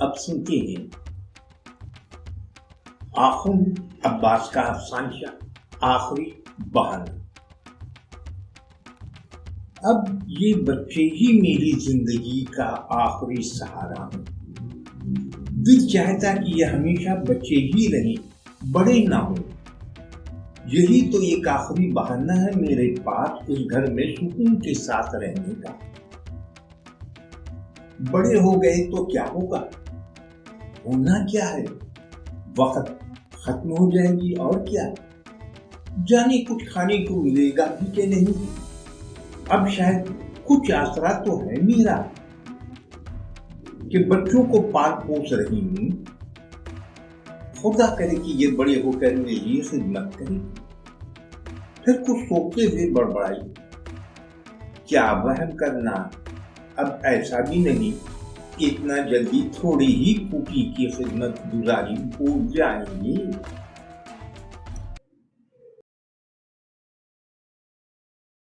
اب سنتے ہیں آخوند عباس کا افسانچہ آخری بہانہ۔ اب یہ بچے ہی میری زندگی کا آخری سہارا ہیں۔ دل چاہتا کہ یہ ہمیشہ بچے ہی رہیں، بڑے نہ ہوں۔ یہی تو ایک آخری بہانہ ہے میرے پاس اس گھر میں سکون کے ساتھ رہنے کا۔ بڑے ہو گئے تو کیا ہوگا؟ ہونا کیا ہے؟ وقت ختم ہو جائے گی اور کیا؟ جانے کچھ کھانے کو ملے گا بھی کہ نہیں؟ اب شاید کچھ آسرا تو ہے میرا کہ بچوں کو پال پوس رہی ہوں۔ خدا کرے کہ یہ بڑے ہو کر میری خدمت کرے۔ پھر کچھ سوچتے ہوئے بڑبڑائی، کیا وہم کرنا، اب ایسا بھی نہیں کہ اتنا جلدی تھوڑی ہی پھوپھی کی خدمت گزاری بھول جائیں گے۔